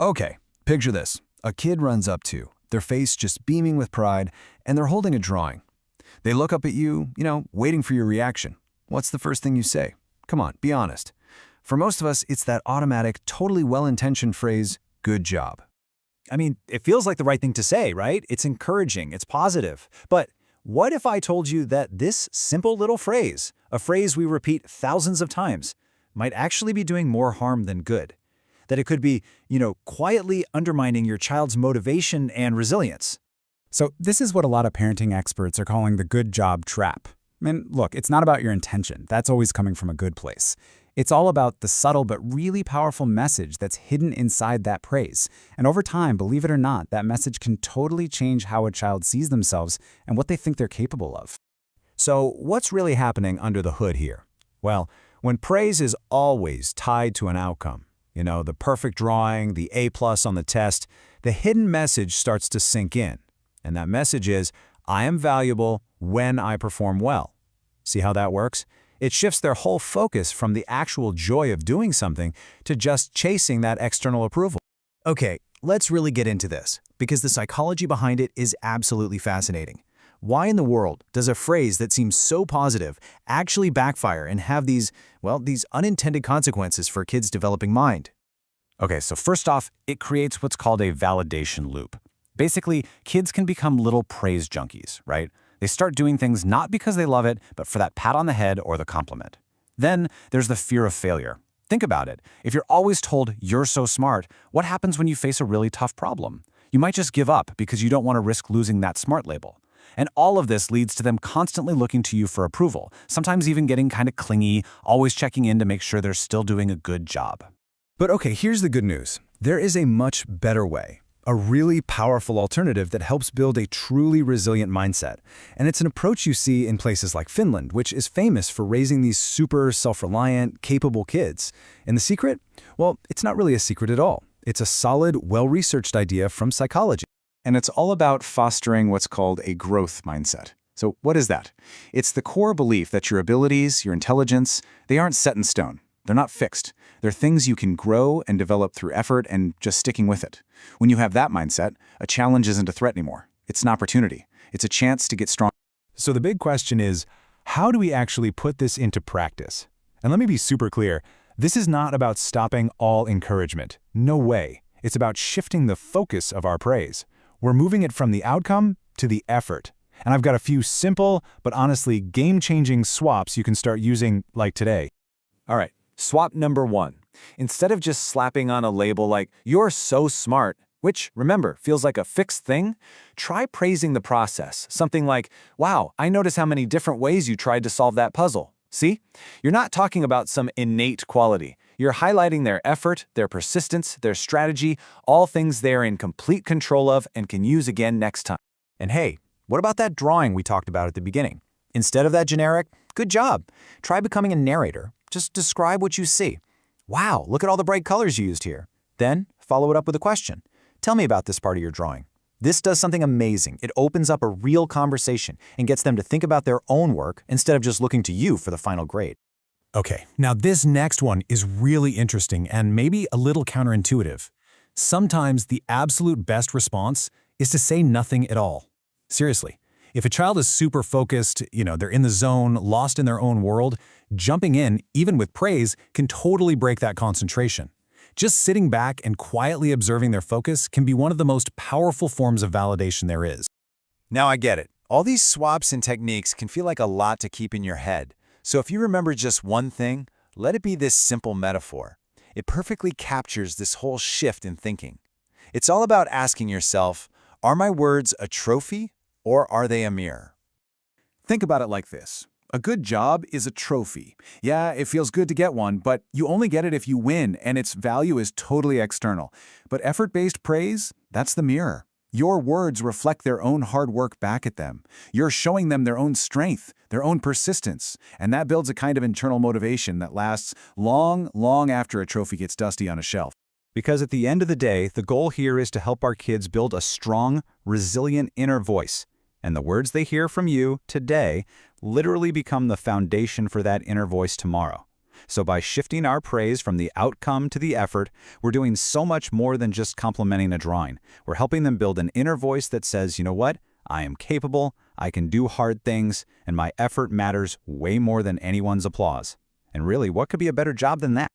Okay, picture this. A kid runs up to you, their face just beaming with pride, and they're holding a drawing. They look up at you, waiting for your reaction. What's the first thing you say? Come on, be honest. For most of us, it's that automatic, totally well-intentioned phrase, good job. I mean, it feels like the right thing to say, right? It's encouraging, it's positive. But what if I told you that this simple little phrase, a phrase we repeat thousands of times, might actually be doing more harm than good? That it could be, quietly undermining your child's motivation and resilience. So this is what a lot of parenting experts are calling the good job trap. And look, it's not about your intention. That's always coming from a good place. It's all about the subtle but really powerful message that's hidden inside that praise. And over time, believe it or not, that message can totally change how a child sees themselves and what they think they're capable of. So what's really happening under the hood here? Well, when praise is always tied to an outcome, the perfect drawing, the A+ on the test, the hidden message starts to sink in. And that message is, I am valuable when I perform well. See how that works? It shifts their whole focus from the actual joy of doing something to just chasing that external approval. Okay, let's really get into this, because the psychology behind it is absolutely fascinating. Why in the world does a phrase that seems so positive actually backfire and have these unintended consequences for a kid's developing mind? Okay, so first off, it creates what's called a validation loop. Basically, kids can become little praise junkies, right? They start doing things not because they love it, but for that pat on the head or the compliment. Then there's the fear of failure. Think about it. If you're always told you're so smart, what happens when you face a really tough problem? You might just give up because you don't want to risk losing that smart label. And all of this leads to them constantly looking to you for approval, sometimes even getting kind of clingy, always checking in to make sure they're still doing a good job. But okay, here's the good news. There is a much better way. A really powerful alternative that helps build a truly resilient mindset. And it's an approach you see in places like Finland, which is famous for raising these super self-reliant, capable kids. And the secret? Well, it's not really a secret at all. It's a solid, well-researched idea from psychology. And it's all about fostering what's called a growth mindset. So what is that? It's the core belief that your abilities, your intelligence, they aren't set in stone. They're not fixed. They're things you can grow and develop through effort and just sticking with it. When you have that mindset, a challenge isn't a threat anymore. It's an opportunity. It's a chance to get strong. So the big question is, how do we actually put this into practice? And let me be super clear. This is not about stopping all encouragement. No way. It's about shifting the focus of our praise. We're moving it from the outcome to the effort. And I've got a few simple, but honestly game-changing swaps you can start using like today. All right, swap number 1. Instead of just slapping on a label like, you're so smart, which, remember, feels like a fixed thing, try praising the process. Something like, wow, I notice how many different ways you tried to solve that puzzle. See? You're not talking about some innate quality. You're highlighting their effort, their persistence, their strategy, all things they're in complete control of and can use again next time. And hey, what about that drawing we talked about at the beginning? Instead of that generic, good job, try becoming a narrator. Just describe what you see. Wow, look at all the bright colors you used here. Then follow it up with a question. Tell me about this part of your drawing. This does something amazing. It opens up a real conversation and gets them to think about their own work instead of just looking to you for the final grade. Okay, now this next one is really interesting and maybe a little counterintuitive. Sometimes the absolute best response is to say nothing at all. Seriously, if a child is super focused, they're in the zone, lost in their own world, jumping in, even with praise, can totally break that concentration. Just sitting back and quietly observing their focus can be one of the most powerful forms of validation there is. Now I get it. All these swaps and techniques can feel like a lot to keep in your head. So if you remember just one thing, let it be this simple metaphor. It perfectly captures this whole shift in thinking. It's all about asking yourself, are my words a trophy or are they a mirror? Think about it like this. A good job is a trophy. Yeah, it feels good to get one, but you only get it if you win, and its value is totally external. But effort-based praise, that's the mirror. Your words reflect their own hard work back at them. You're showing them their own strength, their own persistence, and that builds a kind of internal motivation that lasts long, long after a trophy gets dusty on a shelf. Because at the end of the day, the goal here is to help our kids build a strong, resilient inner voice. And the words they hear from you today literally become the foundation for that inner voice tomorrow. So by shifting our praise from the outcome to the effort, we're doing so much more than just complimenting a drawing. We're helping them build an inner voice that says, you know what? I am capable, I can do hard things, and my effort matters way more than anyone's applause. And really, what could be a better job than that?